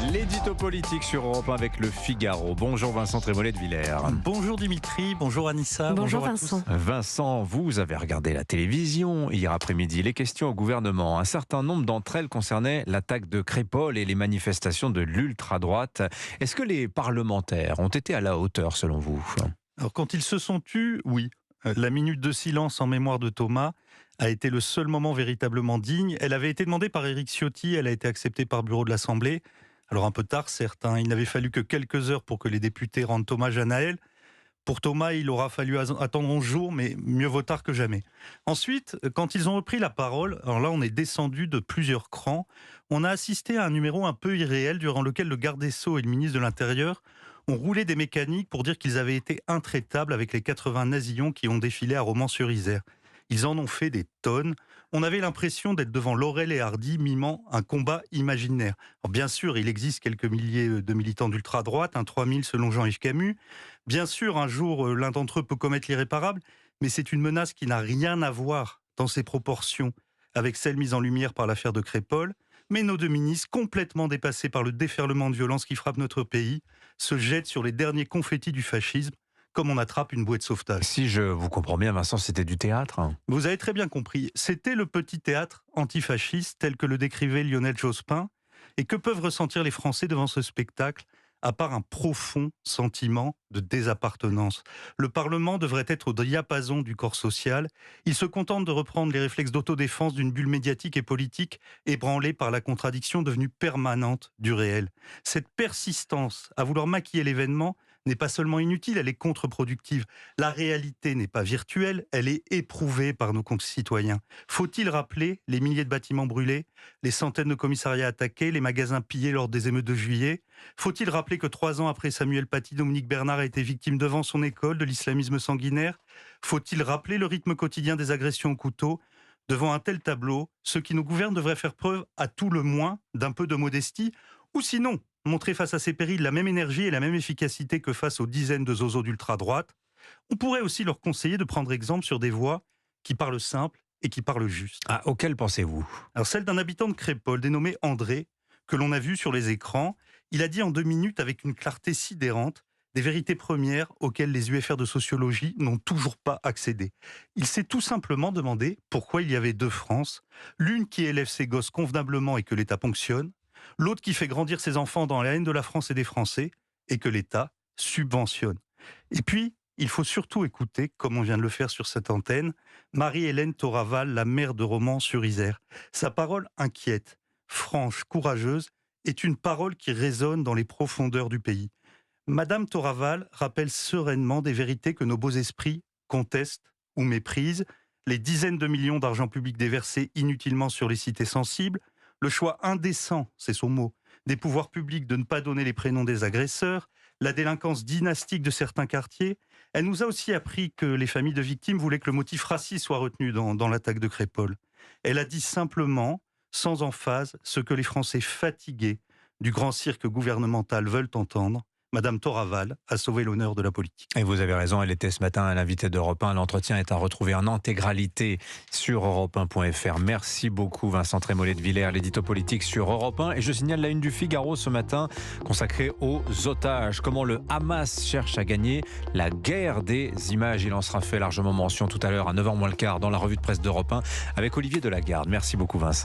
L'édito politique sur Europe 1 avec le Figaro. Bonjour Vincent Trémollet de Villers. Bonjour Dimitri, bonjour Anissa. Bonjour à Vincent. tous. Vincent, vous avez regardé la télévision hier après-midi. Les questions au gouvernement. Un certain nombre d'entre elles concernaient l'attaque de Crépol et les manifestations de l'ultra-droite. Est-ce que les parlementaires ont été à la hauteur selon vous ? Alors quand ils se sont tus, oui. La minute de silence en mémoire de Thomas a été le seul moment véritablement digne. Elle avait été demandée par Éric Ciotti, elle a été acceptée par le bureau de l'Assemblée. Alors un peu tard, certes, il n'avait fallu que quelques heures pour que les députés rendent hommage à Naël. Pour Thomas, il aura fallu attendre 11 jours, mais mieux vaut tard que jamais. Ensuite, quand ils ont repris la parole, alors là on est descendu de plusieurs crans, on a assisté à un numéro un peu irréel durant lequel le garde des Sceaux et le ministre de l'Intérieur ont roulé des mécaniques pour dire qu'ils avaient été intraitables avec les 80 nasillons qui ont défilé à Romans-sur-Isère. Ils en ont fait des tonnes. On avait l'impression d'être devant Laurel et Hardy mimant un combat imaginaire. Alors bien sûr, il existe quelques milliers de militants d'ultra-droite, 3000 selon Jean-Yves Camus. Bien sûr, un jour, l'un d'entre eux peut commettre l'irréparable, mais c'est une menace qui n'a rien à voir dans ses proportions avec celle mise en lumière par l'affaire de Crépol. Mais nos deux ministres, complètement dépassés par le déferlement de violence qui frappe notre pays, se jettent sur les derniers confettis du fascisme, comme on attrape une bouée de sauvetage. Si je vous comprends bien, Vincent, c'était du théâtre. Vous avez très bien compris, c'était le petit théâtre antifasciste tel que le décrivait Lionel Jospin. Et que peuvent ressentir les Français devant ce spectacle, à part un profond sentiment de désappartenance? Le Parlement devrait être au diapason du corps social. Il se contente de reprendre les réflexes d'autodéfense d'une bulle médiatique et politique ébranlée par la contradiction devenue permanente du réel. Cette persistance à vouloir maquiller l'événement n'est pas seulement inutile, elle est contre-productive. La réalité n'est pas virtuelle, elle est éprouvée par nos concitoyens. Faut-il rappeler les milliers de bâtiments brûlés, les centaines de commissariats attaqués, les magasins pillés lors des émeutes de juillet? Faut-il rappeler que 3 ans après Samuel Paty, Dominique Bernard a été victime devant son école de l'islamisme sanguinaire? Faut-il rappeler le rythme quotidien des agressions au couteau? Devant un tel tableau, ceux qui nous gouvernent devraient faire preuve à tout le moins d'un peu de modestie, ou sinon montrer face à ces périls la même énergie et la même efficacité que face aux dizaines de zozos d'ultra-droite. On pourrait aussi leur conseiller de prendre exemple sur des voix qui parlent simple et qui parlent juste. Ah, auquel pensez-vous ? Alors celle d'un habitant de Crépol, dénommé André, que l'on a vu sur les écrans. Il a dit en 2 minutes avec une clarté sidérante des vérités premières auxquelles les UFR de sociologie n'ont toujours pas accédé. Il s'est tout simplement demandé pourquoi il y avait 2 France, l'une qui élève ses gosses convenablement et que l'État ponctionne, l'autre qui fait grandir ses enfants dans la haine de la France et des Français et que l'État subventionne. Et puis, il faut surtout écouter, comme on vient de le faire sur cette antenne, Marie-Hélène Toraval, la maire de Romans-sur-Isère. Sa parole inquiète, franche, courageuse, est une parole qui résonne dans les profondeurs du pays. Madame Toraval rappelle sereinement des vérités que nos beaux esprits contestent ou méprisent, les dizaines de millions d'argent public déversés inutilement sur les cités sensibles, le choix indécent, c'est son mot, des pouvoirs publics de ne pas donner les prénoms des agresseurs, la délinquance dynastique de certains quartiers. Elle nous a aussi appris que les familles de victimes voulaient que le motif raciste soit retenu dans l'attaque de Crépol. Elle a dit simplement, sans emphase, ce que les Français fatigués du grand cirque gouvernemental veulent entendre. Madame Toraval a sauvé l'honneur de la politique. Et vous avez raison, elle était ce matin à l'invité d'Europe 1. L'entretien est à retrouver en intégralité sur europe1.fr. Merci beaucoup Vincent Trémollet de Villers, l'édito politique sur Europe 1. Et je signale la une du Figaro ce matin consacrée aux otages. Comment le Hamas cherche à gagner la guerre des images. Il en sera fait largement mention tout à l'heure à 9h moins le quart dans la revue de presse d'Europe 1 avec Olivier Delagarde. Merci beaucoup Vincent.